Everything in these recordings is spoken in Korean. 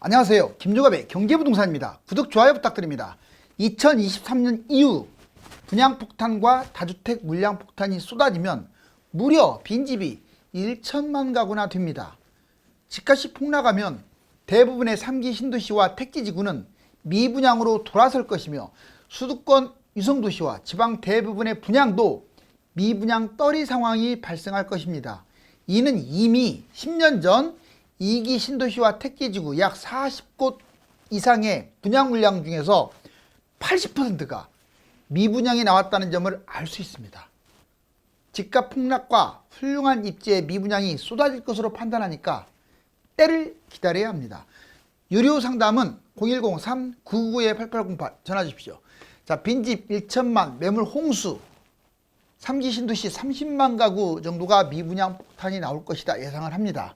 안녕하세요. 김종갑의 경제부동산입니다. 구독, 좋아요 부탁드립니다. 2023년 이후 분양폭탄과 다주택 물량폭탄이 쏟아지면 무려 빈집이 1천만 가구나 됩니다. 집값이 폭락하면 대부분의 3기 신도시와 택지지구는 미분양으로 돌아설 것이며 수도권 유성도시와 지방 대부분의 분양도 미분양 떨이 상황이 발생할 것입니다. 이는 이미 10년 전 2기 신도시와 택지지구 약 40곳 이상의 분양 물량 중에서 80%가 미분양이 나왔다는 점을 알 수 있습니다. 집값 폭락과 훌륭한 입지의 미분양이 쏟아질 것으로 판단하니까 때를 기다려야 합니다. 유료 상담은 0103-999-8808 전화 주십시오. 자, 빈집 1천만, 매물 홍수, 3기 신도시 30만 가구 정도가 미분양 폭탄이 나올 것이다 예상을 합니다.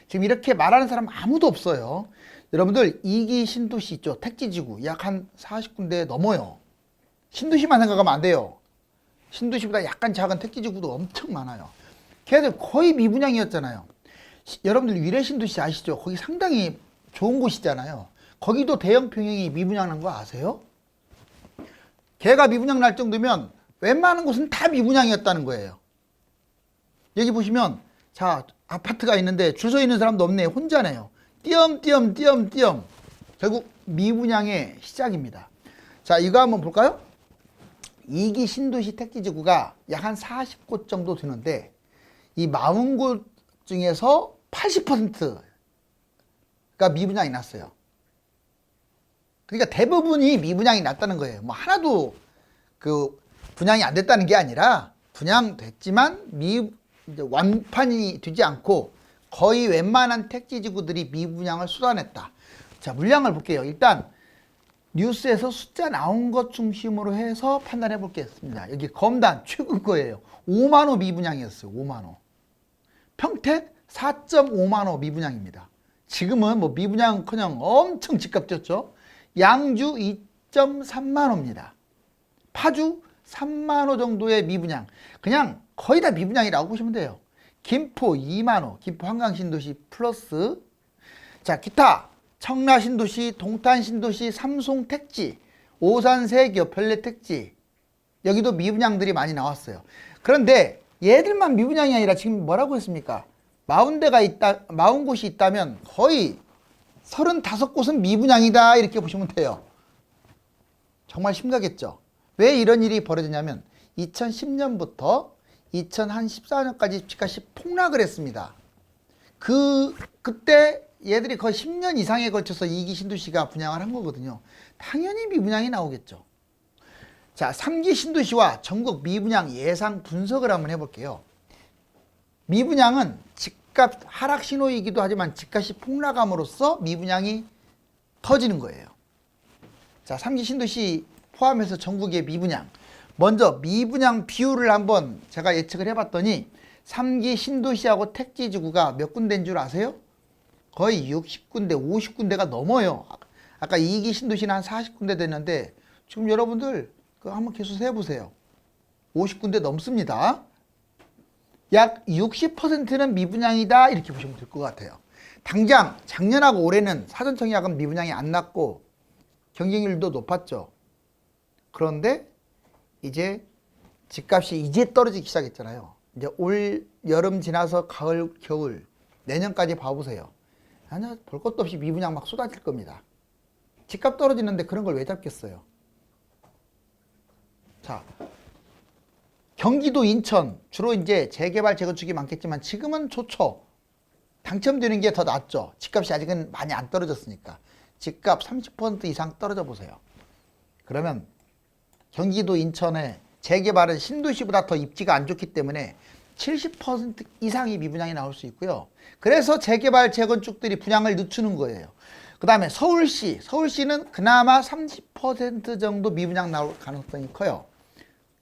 지금 이렇게 말하는 사람 아무도 없어요. 여러분들 2기 신도시 있죠. 택지지구 약 한 40군데 넘어요. 신도시만 생각하면 안 돼요. 신도시보다 약간 작은 택지지구도 엄청 많아요. 걔들 거의 미분양이었잖아요. 여러분들 위례신도시 아시죠? 거기 상당히 좋은 곳이잖아요. 거기도 대형 평형이 미분양 난 거 아세요? 걔가 미분양 날 정도면 웬만한 곳은 다 미분양이었다는 거예요. 여기 보시면 자, 아파트가 있는데 줄 서 있는 사람도 없네. 혼자네요. 띄엄띄엄 결국 미분양의 시작입니다. 자, 이거 한번 볼까요? 2기 신도시 택지지구가 약 한 40곳 정도 되는데 이 40곳 중에서 80%가 미분양이 났어요. 그러니까 대부분이 미분양이 났다는 거예요. 뭐 하나도 그 분양이 안 됐다는 게 아니라 분양됐지만 이제 완판이 되지 않고 거의 웬만한 택지지구들이 미분양을 쏟아냈다. 자, 물량을 볼게요. 일단 뉴스에서 숫자 나온 것 중심으로 해서 판단해 보겠습니다. 여기 검단 최근 거예요. 5만 호 미분양이었어요. 5만 호. 평택 4.5만 호 미분양입니다. 지금은 뭐 미분양커녕 엄청 집값 뛰었죠. 양주 2.3만 호입니다. 파주 3만 호 정도의 미분양. 그냥 거의 다 미분양이라고 보시면 돼요. 김포 2만 호, 김포 한강신도시 플러스. 자, 기타 청라신도시, 동탄신도시, 삼송택지, 오산세교, 별내택지. 여기도 미분양들이 많이 나왔어요. 그런데 얘들만 미분양이 아니라 지금 뭐라고 했습니까? 40곳이 있다면 거의 35곳은 미분양이다 이렇게 보시면 돼요. 정말 심각했죠. 왜 이런 일이 벌어지냐면 2010년부터 2014년까지 집값이 폭락을 했습니다. 그때 얘들이 거의 10년 이상에 걸쳐서 2기 신도시가 분양을 한 거거든요. 당연히 미분양이 나오겠죠. 자, 3기 신도시와 전국 미분양 예상 분석을 한번 해볼게요. 미분양은 집값 하락 신호이기도 하지만 집값이 폭락함으로써 미분양이 터지는 거예요. 자, 3기 신도시 포함해서 전국의 미분양. 먼저 미분양 비율을 한번 제가 예측을 해봤더니 3기 신도시하고 택지지구가 몇 군데인 줄 아세요? 거의 60군데, 50군데가 넘어요. 아까 2기 신도시는 한 40군데 됐는데 지금 여러분들 그거 한번 계속 세보세요. 50군데 넘습니다. 약 60%는 미분양이다 이렇게 보시면 될 것 같아요. 당장 작년하고 올해는 사전청약은 미분양이 안 났고 경쟁률도 높았죠. 그런데 이제 집값이 이제 떨어지기 시작했잖아요. 이제 올 여름 지나서 가을 겨울 내년까지 봐보세요. 아니야, 볼 것도 없이 미분양 막 쏟아질 겁니다. 집값 떨어지는데 그런 걸 왜 잡겠어요? 자, 경기도 인천 주로 이제 재개발 재건축이 많겠지만 지금은 좋죠. 당첨되는 게 더 낫죠. 집값이 아직은 많이 안 떨어졌으니까. 집값 30% 이상 떨어져 보세요. 그러면 경기도 인천의 재개발은 신도시보다 더 입지가 안 좋기 때문에 70% 이상이 미분양이 나올 수 있고요. 그래서 재개발 재건축들이 분양을 늦추는 거예요. 그 다음에 서울시는 그나마 30% 정도 미분양 나올 가능성이 커요.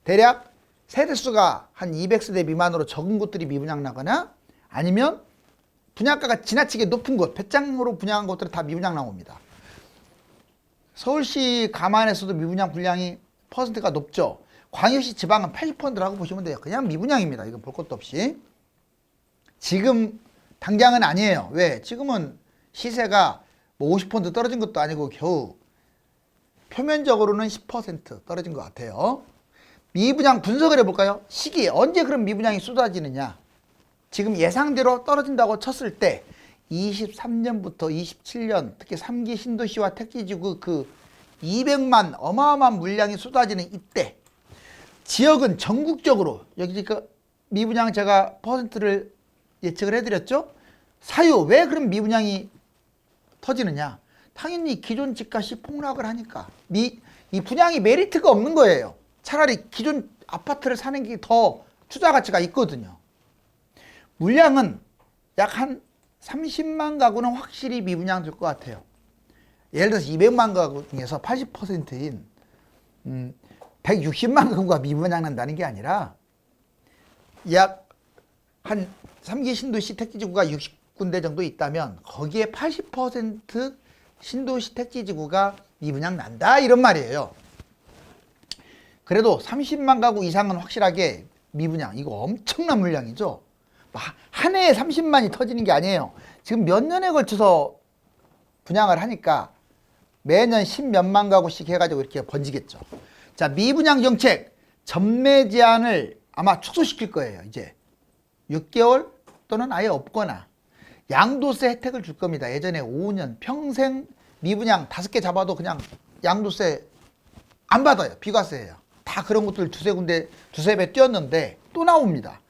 대략 세대수가 한 200세대 미만으로 적은 곳들이 미분양 나거나 아니면 분양가가 지나치게 높은 곳, 배짱으로 분양한 곳들은 다 미분양 나옵니다. 서울시 감안해서도 미분양 분량이 퍼센트가 높죠. 광역시 지방은 80%라고 보시면 돼요. 그냥 미분양입니다. 이건 볼 것도 없이. 지금 당장은 아니에요. 왜? 지금은 시세가 뭐 50% 떨어진 것도 아니고 겨우 표면적으로는 10% 떨어진 것 같아요. 미분양 분석을 해볼까요? 시기 언제 그럼 미분양이 쏟아지느냐? 지금 예상대로 떨어진다고 쳤을 때 23년부터 27년 특히 3기 신도시와 택지지구 그 200만 어마어마한 물량이 쏟아지는 이때 지역은 전국적으로 여기 그 미분양 제가 퍼센트를 예측을 해드렸죠. 사유 왜 그럼 미분양이 터지느냐? 당연히 기존 집값이 폭락을 하니까 이 분양이 메리트가 없는 거예요. 차라리 기존 아파트를 사는 게 더 투자 가치가 있거든요. 물량은 약 한 30만 가구는 확실히 미분양 될 것 같아요. 예를 들어서 200만 가구 중에서 80%인 160만 가구가 미분양 난다는 게 아니라 약 한 3기 신도시 택지지구가 60군데 정도 있다면 거기에 80% 신도시 택지지구가 미분양 난다 이런 말이에요. 그래도 30만 가구 이상은 확실하게 미분양, 이거 엄청난 물량이죠. 한 해에 30만이 터지는 게 아니에요. 지금 몇 년에 걸쳐서 분양을 하니까 매년 10몇만 가구씩 해가지고 이렇게 번지겠죠. 자, 미분양 정책 전매 제한을 아마 축소시킬 거예요. 이제 6개월 또는 아예 없거나 양도세 혜택을 줄 겁니다. 예전에 5년 평생 미분양 5개 잡아도 그냥 양도세 안 받아요. 비과세예요. 다 그런 것들 두세 배 뛰었는데 또 나옵니다.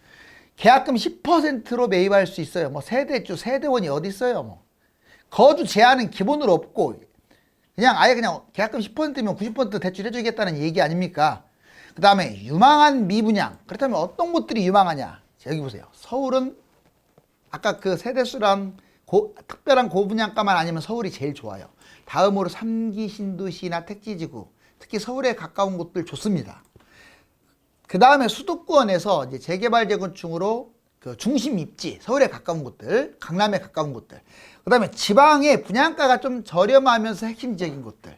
계약금 10%로 매입할 수 있어요. 뭐 세대주, 세대원이 어디 있어요? 뭐 거주 제한은 기본으로 없고 그냥 아예 그냥 계약금 10%면 90% 대출 해주겠다는 얘기 아닙니까? 그 다음에 유망한 미분양. 그렇다면 어떤 곳들이 유망하냐? 여기 보세요. 서울은 아까 그 세대수랑 특별한 고분양가만 아니면 서울이 제일 좋아요. 다음으로 3기 신도시나 택지지구, 특히 서울에 가까운 곳들 좋습니다. 그 다음에 수도권에서 이제 재개발 재건축으로 그 중심 입지, 서울에 가까운 곳들, 강남에 가까운 곳들. 그 다음에 지방의 분양가가 좀 저렴하면서 핵심적인 곳들.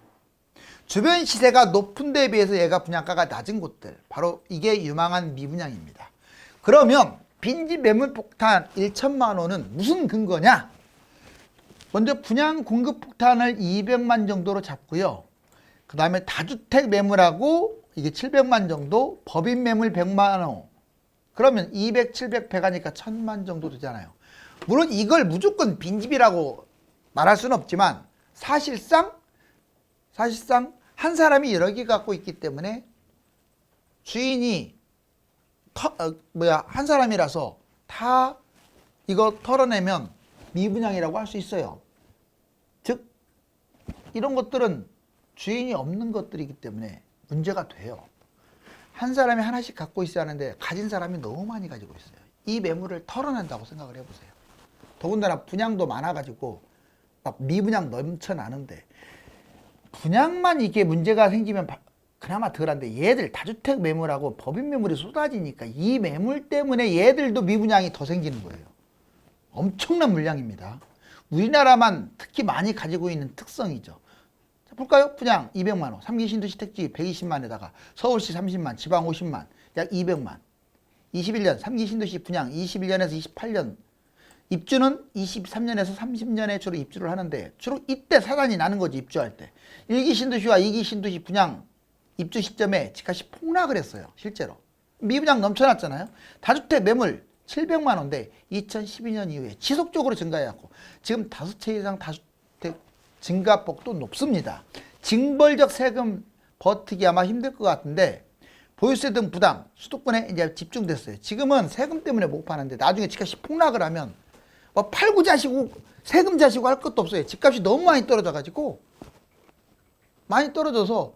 주변 시세가 높은 데에 비해서 얘가 분양가가 낮은 곳들. 바로 이게 유망한 미분양입니다. 그러면 빈집 매물 폭탄 1천만 원은 무슨 근거냐? 먼저 분양 공급 폭탄을 200만 정도로 잡고요. 그 다음에 다주택 매물하고 이게 700만 정도, 법인 매물 100만 원. 그러면 200, 700, 100 하니까 1000만 정도 되잖아요. 물론 이걸 무조건 빈집이라고 말할 수는 없지만 사실상 한 사람이 여러 개 갖고 있기 때문에 주인이 한 사람이라서 다 이거 털어내면 미분양이라고 할 수 있어요. 즉 이런 것들은 주인이 없는 것들이기 때문에 문제가 돼요. 한 사람이 하나씩 갖고 있어야 하는데 가진 사람이 너무 많이 가지고 있어요. 이 매물을 털어낸다고 생각을 해보세요. 더군다나 분양도 많아가지고 막 미분양 넘쳐나는데 분양만 이게 문제가 생기면 그나마 덜한데 얘들 다주택 매물하고 법인 매물이 쏟아지니까 이 매물 때문에 얘들도 미분양이 더 생기는 거예요. 엄청난 물량입니다. 우리나라만 특히 많이 가지고 있는 특성이죠. 자, 볼까요? 분양 200만 원, 3기 신도시 택지 120만에다가 서울시 30만, 지방 50만, 약 200만. 21년 3기 신도시 분양 21년에서 28년 입주는 23년에서 30년에 주로 입주를 하는데 주로 이때 사단이 나는 거지. 입주할 때 1기 신도시와 2기 신도시 분양 입주 시점에 집값이 폭락을 했어요. 실제로 미분양 넘쳐났잖아요. 다주택 매물 700만 원대 2012년 이후에 지속적으로 증가해왔고 지금 5채 이상 다주택 증가폭도 높습니다. 징벌적 세금 버티기 아마 힘들 것 같은데 보유세 등 부담 수도권에 이제 집중됐어요. 지금은 세금 때문에 못 파는데 나중에 집값이 폭락을 하면 뭐 팔고 자시고 세금 자시고 할 것도 없어요. 집값이 너무 많이 떨어져가지고 많이 떨어져서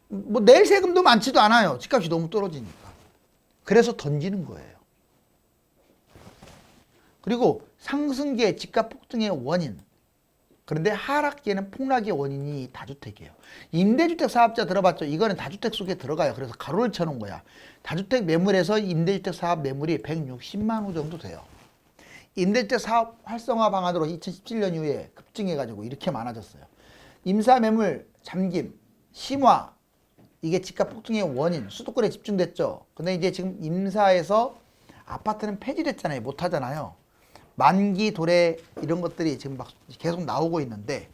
뭐 낼 세금도 많지도 않아요. 집값이 너무 떨어지니까. 그래서 던지는 거예요. 그리고 상승기의 집값 폭등의 원인. 그런데 하락기에는 폭락의 원인이 다주택이에요. 임대주택 사업자 들어봤죠? 이거는 다주택 속에 들어가요. 그래서 가로를 쳐놓은 거야. 다주택 매물에서 임대주택 사업 매물이 160만 호 정도 돼요. 임대주택 사업 활성화 방안으로 2017년 이후에 급증해가지고 이렇게 많아졌어요. 임사 매물 잠김, 심화, 이게 집값 폭등의 원인, 수도권에 집중됐죠. 근데 이제 지금 임사에서 아파트는 폐지됐잖아요. 못 하잖아요. 만기 도래 이런 것들이 지금 막 계속 나오고 있는데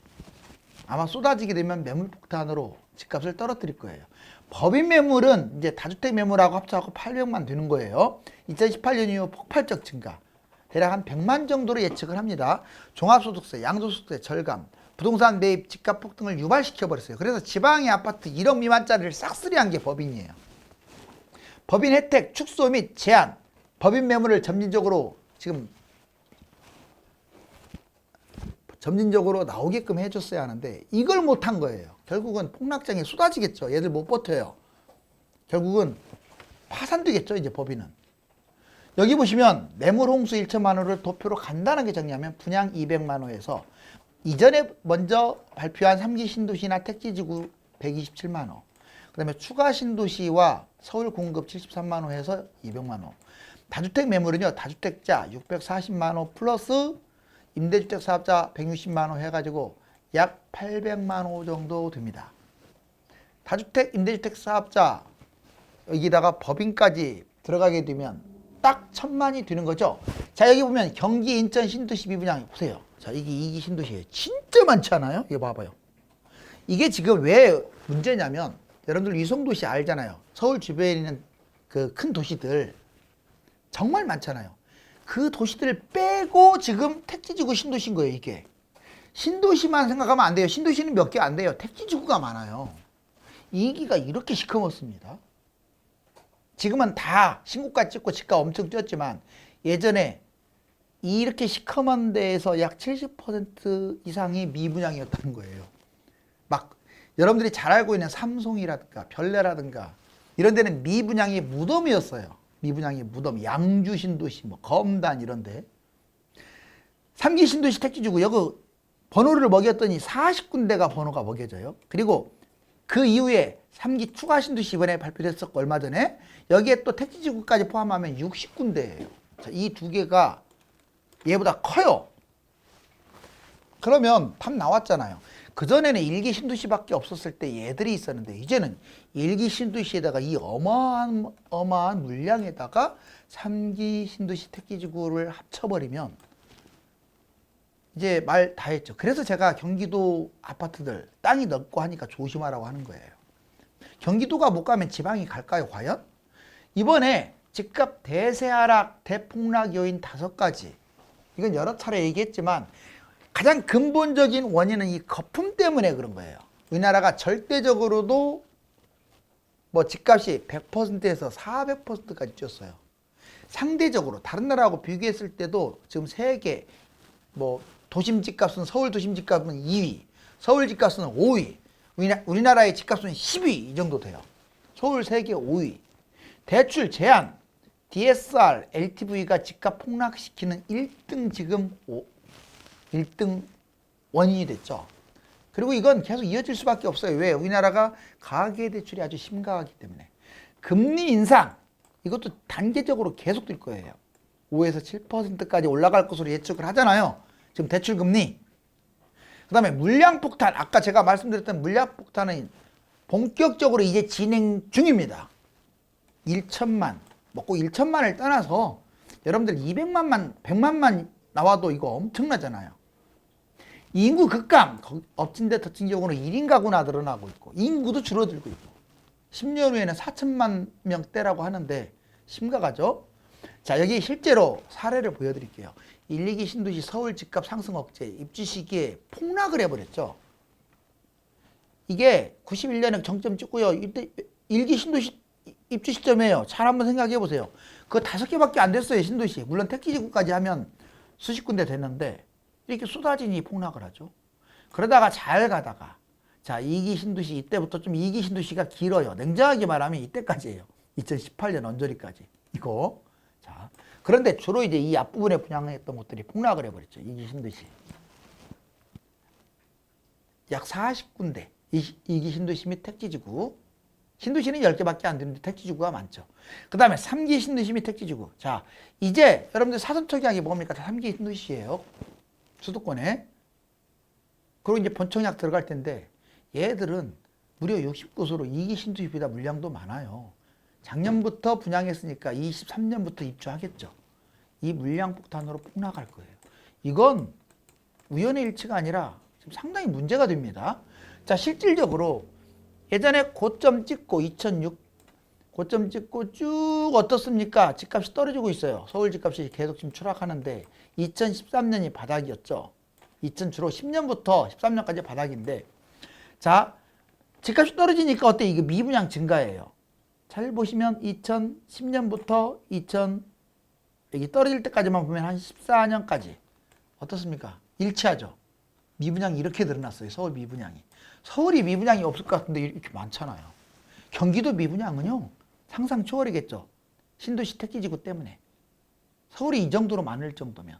아마 쏟아지게 되면 매물폭탄으로 집값을 떨어뜨릴 거예요. 법인 매물은 이제 다주택 매물하고 합쳐갖고 800만 되는 거예요. 2018년 이후 폭발적 증가. 대략 한 100만 정도로 예측을 합니다. 종합소득세, 양도소득세 절감, 부동산 매입 집값 폭등을 유발시켜버렸어요. 그래서 지방의 아파트 1억 미만짜리를 싹쓸이한 게 법인이에요. 법인 혜택 축소 및 제한, 법인 매물을 점진적으로 나오게끔 해줬어야 하는데 이걸 못한 거예요. 결국은 폭락장에 쏟아지겠죠. 얘들 못 버텨요. 결국은 파산되겠죠. 이제 법인은. 여기 보시면 매물 홍수 1천만 호를 도표로 간단하게 정리하면 분양 200만 호에서 이전에 먼저 발표한 3기 신도시나 택지지구 127만 호, 그 다음에 추가 신도시와 서울 공급 73만 호에서 200만 호, 다주택 매물은요 다주택자 640만 호 플러스 임대주택 사업자 160만 호 해가지고 약 800만 호 정도 됩니다. 다주택 임대주택 사업자 여기다가 법인까지 들어가게 되면 딱 1000만이 되는 거죠. 자, 여기 보면 경기 인천 신도시 미분양 보세요. 자, 이게 2기 신도시예요. 진짜 많지 않아요? 이거 봐봐요. 이게 지금 왜 문제냐면 여러분들 위성도시 알잖아요. 서울 주변에 있는 그 큰 도시들 정말 많잖아요. 그 도시들을 빼고 지금 택지지구 신도시인 거예요. 이게 신도시만 생각하면 안 돼요. 신도시는 몇 개 안 돼요. 택지지구가 많아요. 2기가 이렇게 시커멓습니다. 지금은 다 신고가 찍고 집값 엄청 뛰었지만 예전에 이렇게 시커먼 데에서 약 70% 이상이 미분양이었다는 거예요. 막 여러분들이 잘 알고 있는 삼송이라든가 별내라든가 이런 데는 미분양의 무덤이었어요. 미분양의 무덤, 양주 신도시, 뭐 검단 이런데 3기 신도시 택지지구 여기 번호를 먹였더니 40군데가 번호가 먹여져요. 그리고 그 이후에 3기 추가 신도시 이번에 발표됐었고 얼마 전에 여기에 또 택지지구까지 포함하면 60군데예요. 이 두 개가 얘보다 커요. 그러면 답 나왔잖아요. 그전에는 1기 신도시밖에 없었을 때 얘들이 있었는데 이제는 1기 신도시에다가 이 어마어마한 물량에다가 3기 신도시 택지지구를 합쳐버리면 이제 말 다 했죠. 그래서 제가 경기도 아파트들 땅이 넓고 하니까 조심하라고 하는 거예요. 경기도가 못 가면 지방이 갈까요 과연? 이번에 집값 대세 하락 대폭락 요인 5가지 이건 여러 차례 얘기했지만 가장 근본적인 원인은 이 거품 때문에 그런 거예요. 우리나라가 절대적으로도 뭐 집값이 100%에서 400%까지 뛰었어요. 상대적으로 다른 나라하고 비교했을 때도 지금 세계 뭐 도심 집값은 서울 도심 집값은 2위, 서울 집값은 5위, 우리나라의 집값은 10위 이 정도 돼요. 서울 세계 5위. 대출 제한, DSR, LTV가 집값 폭락시키는 1등 지금 1등 원인이 됐죠. 그리고 이건 계속 이어질 수밖에 없어요. 왜? 우리나라가 가계대출이 아주 심각하기 때문에. 금리 인상, 이것도 단계적으로 계속될 거예요. 5에서 7%까지 올라갈 것으로 예측을 하잖아요. 지금 대출금리. 그 다음에 물량폭탄, 아까 제가 말씀드렸던 물량폭탄은 본격적으로 이제 진행 중입니다. 1천만, 먹고 1천만을 떠나서 여러분들 200만만, 100만만 나와도 이거 엄청나잖아요. 인구 급감, 엎친 데 덮친 경우는 1인 가구나 늘어나고 있고 인구도 줄어들고 있고 10년 후에는 4천만 명대라고 하는데 심각하죠? 자, 여기 실제로 사례를 보여드릴게요. 1, 2기 신도시 서울 집값 상승 억제 입주 시기에 폭락을 해버렸죠. 이게 91년에 정점 찍고요. 이때 1기 신도시 입주 시점이에요. 잘 한번 생각해 보세요. 그거 5개밖에 안 됐어요. 신도시. 물론 택지지구까지 하면 수십 군데 됐는데 이렇게 쏟아지니 폭락을 하죠. 그러다가 잘 가다가 자 2기 신도시 이때부터 좀 2기 신도시가 길어요. 냉정하게 말하면 이때까지예요. 2018년 언저리까지. 이거. 자, 그런데 주로 이제 이 앞부분에 분양했던 곳들이 폭락을 해버렸죠. 2기 신도시. 약 40군데. 2기 신도시 및 택지지구. 신도시는 10개밖에 안 되는데 택지지구가 많죠. 그 다음에 3기 신도시 및 택지지구. 자, 이제 여러분들 사전초 계약이 뭡니까? 다 3기 신도시예요. 수도권에. 그리고 이제 본청약 들어갈 텐데 얘들은 무려 60곳으로 2기 신도시보다 물량도 많아요. 작년부터 분양했으니까 23년부터 입주하겠죠. 이 물량 폭탄으로 폭락할 거예요. 이건 우연의 일치가 아니라 지금 상당히 문제가 됩니다. 자, 실질적으로 예전에 고점 찍고 2006 고점 찍고 쭉 어떻습니까? 집값이 떨어지고 있어요. 서울 집값이 계속 지금 추락하는데 2013년이 바닥이었죠. 2000 주로 10년부터 13년까지 바닥인데, 자, 집값이 떨어지니까 어때? 이게 미분양 증가예요. 잘 보시면 2010년부터 2000 여기 떨어질 때까지만 보면 한 14년까지 어떻습니까? 일치하죠. 미분양이 이렇게 늘어났어요. 서울 미분양이. 서울이 미분양이 없을 것 같은데 이렇게 많잖아요. 경기도 미분양은요, 상상 초월이겠죠. 신도시 택지지구 때문에. 서울이 이 정도로 많을 정도면.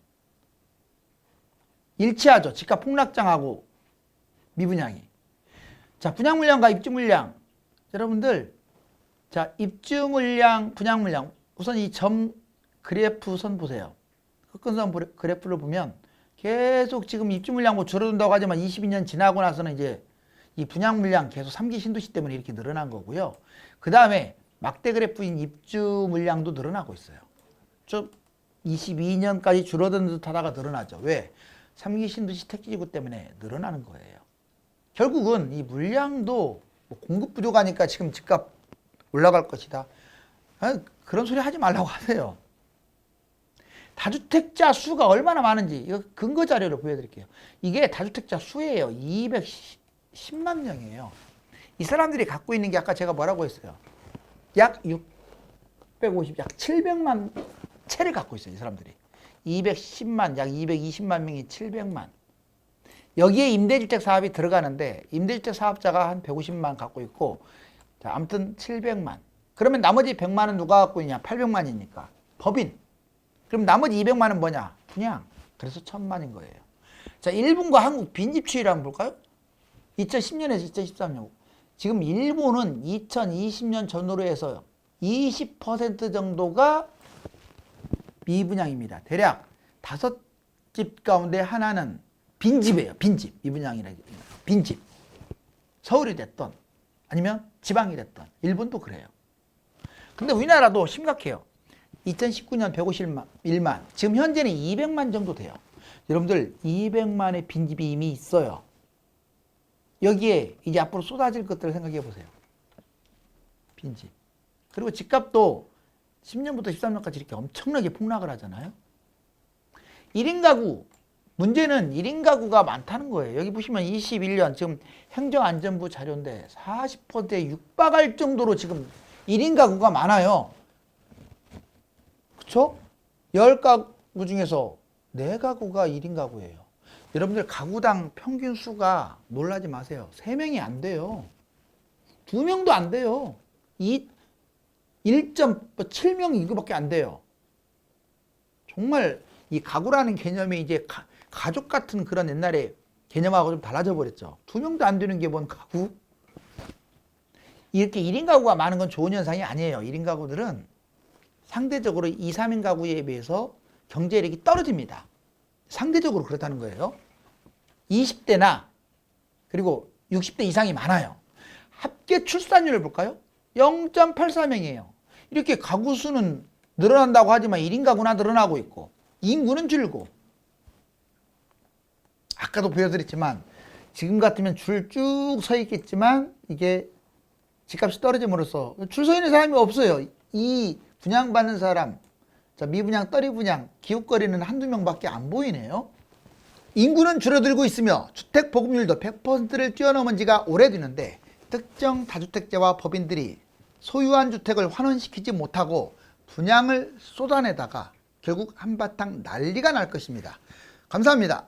일치하죠. 집값 폭락장하고 미분양이. 자, 분양 물량과 입주 물량. 여러분들, 자, 입주 물량, 분양 물량. 우선 이 점 그래프 선 보세요. 흑근선 그래프를 보면 계속 지금 입주 물량 뭐 줄어든다고 하지만 22년 지나고 나서는 이제 이 분양 물량 계속 3기 신도시 때문에 이렇게 늘어난 거고요. 그 다음에 막대 그래프인 입주 물량도 늘어나고 있어요. 좀 22년까지 줄어든 듯 하다가 늘어나죠. 왜? 3기 신도시 택지지구 때문에 늘어나는 거예요. 결국은 이 물량도 뭐 공급 부족하니까 지금 집값 올라갈 것이다. 그런 소리 하지 말라고 하세요. 다주택자 수가 얼마나 많은지 이거 근거 자료를 보여드릴게요. 이게 다주택자 수예요. 210만 명이에요. 이 사람들이 갖고 있는 게 아까 제가 뭐라고 했어요? 약 650, 약 700만 채를 갖고 있어요. 이 사람들이. 210만, 약 220만 명이 700만. 여기에 임대주택 사업이 들어가는데 임대주택 사업자가 한 150만 갖고 있고, 자, 아무튼 700만. 그러면 나머지 100만은 누가 갖고 있냐? 800만이니까. 법인. 그럼 나머지 200만은 뭐냐? 분양. 그래서 1000만인 거예요. 자, 일본과 한국 빈집 추이를 한번 볼까요? 2010년에서 2013년. 지금 일본은 2020년 전후로 해서 20% 정도가 미분양입니다. 대략 5집 가운데 하나는 빈집이에요. 빈집. 미분양이라는 빈집. 서울이 됐던 아니면 지방이 됐던. 일본도 그래요. 근데 우리나라도 심각해요. 2019년 151만, 지금 현재는 200만 정도 돼요. 여러분들 200만의 빈집이 이미 있어요. 여기에 이제 앞으로 쏟아질 것들을 생각해 보세요. 빈집. 그리고 집값도 10년부터 13년까지 이렇게 엄청나게 폭락을 하잖아요. 1인 가구, 문제는 1인 가구가 많다는 거예요. 여기 보시면 21년 지금 행정안전부 자료인데 40%에 육박할 정도로 지금 1인 가구가 많아요. 그쵸? 10가구 중에서 4가구가 1인 가구예요. 여러분들 가구당 평균 수가 놀라지 마세요. 3명이 안 돼요. 2명도 안 돼요. 1.7명 이거밖에 안 돼요. 정말 이 가구라는 개념이 이제 가족 같은 그런 옛날에 개념하고 좀 달라져 버렸죠. 2명도 안 되는 게 뭔 가구? 이렇게 1인 가구가 많은 건 좋은 현상이 아니에요. 1인 가구들은 상대적으로 2, 3인 가구에 비해서 경제력이 떨어집니다. 상대적으로 그렇다는 거예요. 20대나 그리고 60대 이상이 많아요. 합계 출산율을 볼까요? 0.84명이에요. 이렇게 가구 수는 늘어난다고 하지만 1인 가구나 늘어나고 있고 인구는 줄고, 아까도 보여드렸지만 지금 같으면 줄 쭉 서 있겠지만 이게 집값이 떨어짐으로써 줄 서 있는 사람이 없어요. 이 분양받는 사람, 자, 미분양, 떨이분양, 기웃거리는 한두 명밖에 안 보이네요. 인구는 줄어들고 있으며 주택 보급률도 100%를 뛰어넘은 지가 오래되는데 특정 다주택자와 법인들이 소유한 주택을 환원시키지 못하고 분양을 쏟아내다가 결국 한바탕 난리가 날 것입니다. 감사합니다.